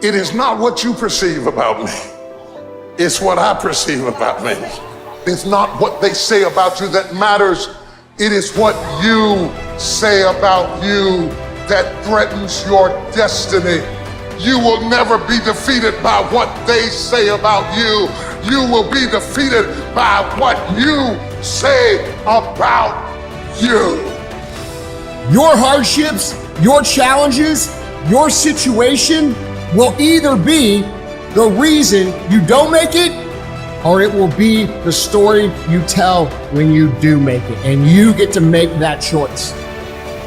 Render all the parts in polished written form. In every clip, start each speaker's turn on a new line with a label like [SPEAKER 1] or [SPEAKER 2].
[SPEAKER 1] It is not what you perceive about me. It's what I perceive about me. It's not what they say about you that matters. It is what you say about you that threatens your destiny. You will never be defeated by what they say about you. You will be defeated by what you say about you.
[SPEAKER 2] Your hardships, your challenges, your situation will either be the reason you don't make it, or it will be the story you tell when you do make it, and you get to make that choice.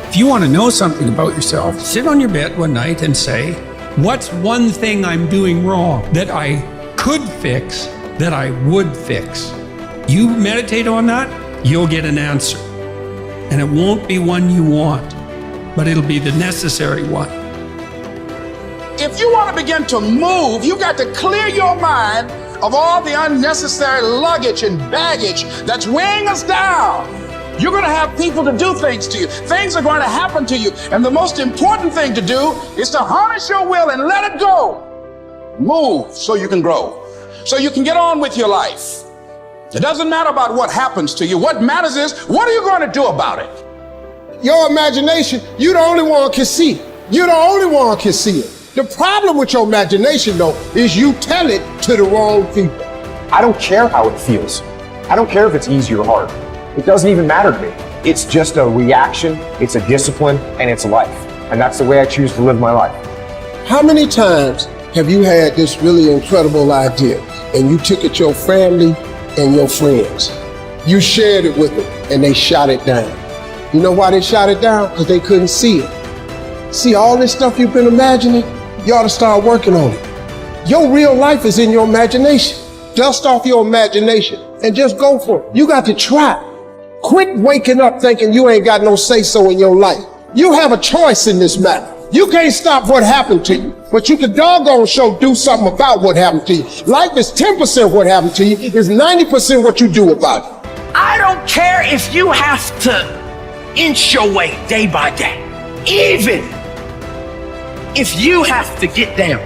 [SPEAKER 3] If you want to know something about yourself, sit on your bed one night and say, what's one thing I'm doing wrong that I could fix, that I would fix? You meditate on that, you'll get an answer. And it won't be one you want, but it'll be the necessary one.
[SPEAKER 4] If you want to begin to move, you got to clear your mind of all the unnecessary luggage and baggage that's weighing us down. You're going to have people to do things to you. Things are going to happen to you. And the most important thing to do is to harness your will and let it go. Move so you can grow, so you can get on with your life. It doesn't matter about what happens to you. What matters is, what are you going to do about it?
[SPEAKER 2] Your imagination, you the only one can see it. You the only one can see it. The problem with your imagination, though, is you tell it to the wrong people.
[SPEAKER 5] I don't care how it feels. I don't care if it's easy or hard. It doesn't even matter to me. It's just a reaction, it's a discipline, and it's life. And that's the way I choose to live my life.
[SPEAKER 2] How many times have you had this really incredible idea and you took it to your family and your friends? You shared it with them and they shot it down. You know why they shot it down? Because they couldn't see it. See, all this stuff you've been imagining, you ought to start working on it. Your real life is in your imagination. Dust off your imagination and just go for it. You got to try. Quit waking up thinking you ain't got no say-so in your life. You have a choice in this matter. You can't stop what happened to you, but you can doggone sure do something about what happened to you. Life is 10% what happened to you, it's 90% what you do about it.
[SPEAKER 6] I don't care if you have to inch your way day by day. Even if you have to get down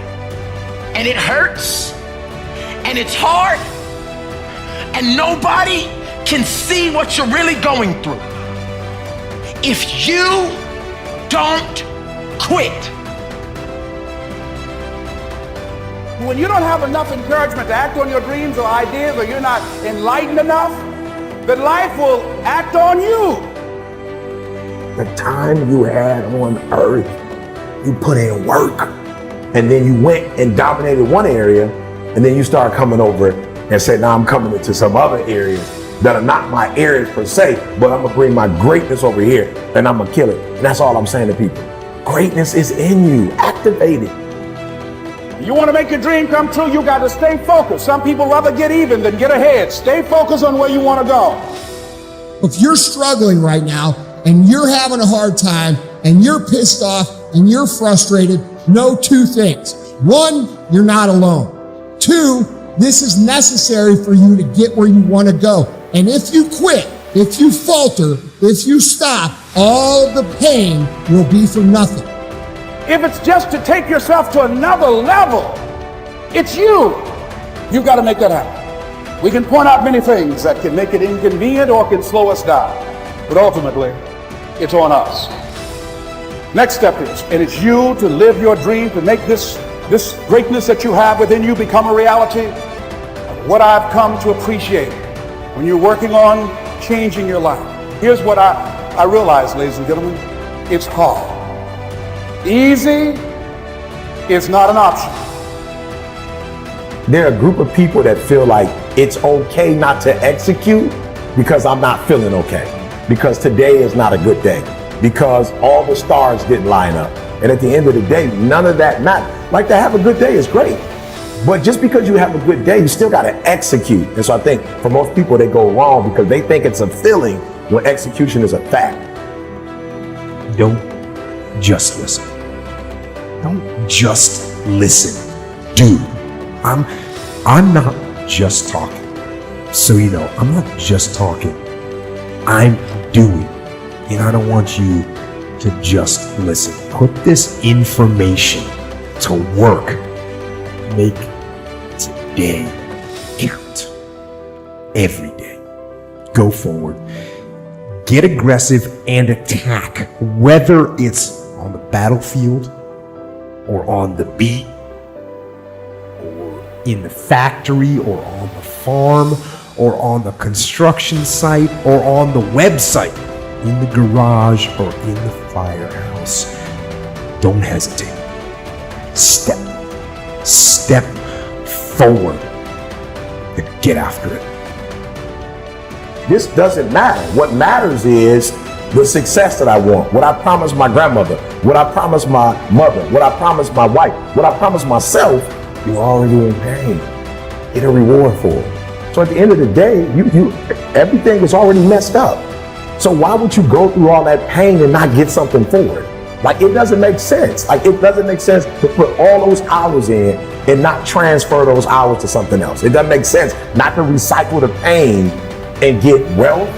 [SPEAKER 6] and it hurts and it's hard and nobody can see what you're really going through. If you don't quit.
[SPEAKER 4] When you don't have enough encouragement to act on your dreams or ideas, or you're not enlightened enough, then life will act on you.
[SPEAKER 7] The time you had on earth, you put in work, and then you went and dominated one area, and then you start coming over and say, now I'm coming into some other areas that are not my areas per se, but I'm gonna bring my greatness over here and I'm gonna kill it. And that's all I'm saying to people. Greatness is in you, activate it.
[SPEAKER 4] You want to make your dream come true, you got to stay focused. Some people rather get even than get ahead. Stay focused on where you want to go.
[SPEAKER 2] If you're struggling right now and you're having a hard time and you're pissed off and you're frustrated, know two things. One, you're not alone. Two, this is necessary for you to get where you want to go. And if you quit, if you falter, if you stop, all the pain will be for nothing.
[SPEAKER 4] If it's just to take yourself to another level, it's you. You've got to make that happen. We can point out many things that can make it inconvenient or can slow us down, but ultimately, it's on us. Next step is, and it's you to live your dream, to make this greatness that you have within you become a reality. What I've come to appreciate when you're working on changing your life. Here's what I realize, ladies and gentlemen, it's hard. Easy is not an option.
[SPEAKER 7] There are a group of people that feel like it's okay not to execute because I'm not feeling okay, because today is not a good day, because all the stars didn't line up. And at the end of the day, none of that matters. Like, to have a good day is great, but just because you have a good day, you still got to execute. And so I think for most people, they go wrong because they think it's a feeling when execution is a fact.
[SPEAKER 8] Don't just listen. Don't just listen. Do. I'm not just talking. So you know, I'm not just talking. I'm doing. And I don't want you to just listen. Put this information to work make today count. Every day. Go forward. Get aggressive and attack, whether it's on the battlefield or on the beat or in the factory or on the farm or on the construction site or on the website, in the garage or in the firehouse. Don't hesitate. Step forward and get after it.
[SPEAKER 7] This doesn't matter. What matters is the success that I want, what I promised my grandmother, what I promised my mother, what I promised my wife, what I promised myself. You're already in pain. Get a reward for it. So at the end of the day, everything was already messed up. So why would you go through all that pain and not get something for it? Like, it doesn't make sense. Like, it doesn't make sense to put all those hours in and not transfer those hours to something else. It doesn't make sense not to recycle the pain and get wealth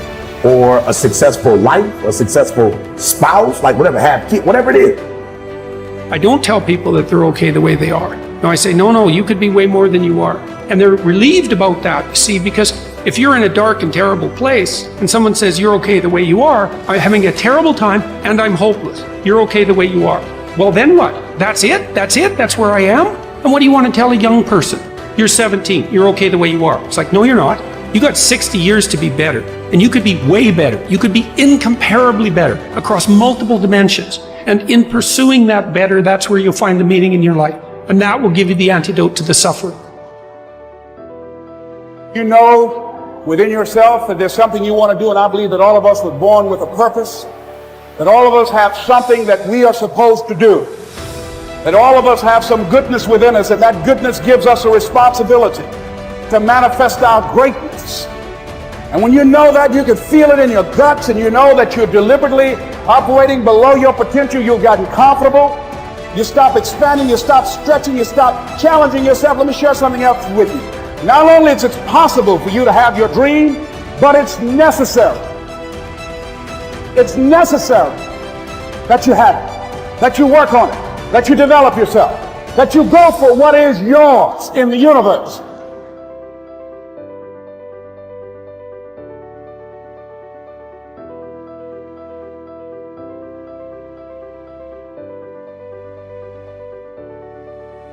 [SPEAKER 7] or a successful life, a successful spouse, like whatever, have kids, whatever it is.
[SPEAKER 3] I don't tell people that they're okay the way they are. No, I say, no, you could be way more than you are. And they're relieved about that, see, because if you're in a dark and terrible place and someone says you're okay the way you are, I'm having a terrible time and I'm hopeless. You're okay the way you are. Well, then what? That's it? That's where I am? And what do you want to tell a young person? You're 17, you're okay the way you are. It's like, no, you're not. You got 60 years to be better, and you could be way better. You could be incomparably better across multiple dimensions. And in pursuing that better, that's where you'll find the meaning in your life. And that will give you the antidote to the suffering.
[SPEAKER 4] You know within yourself that there's something you want to do, and I believe that all of us were born with a purpose, that all of us have something that we are supposed to do, that all of us have some goodness within us, and that goodness gives us a responsibility to manifest our greatness. And when you know that, you can feel it in your guts, and you know that you're deliberately operating below your potential. You've gotten comfortable. You stop expanding, you stop stretching, you stop challenging yourself. Let me share something else with you. Not only is it possible for you to have your dream, but it's necessary. It's necessary that you have it, that you work on it, that you develop yourself, that you go for what is yours in the universe.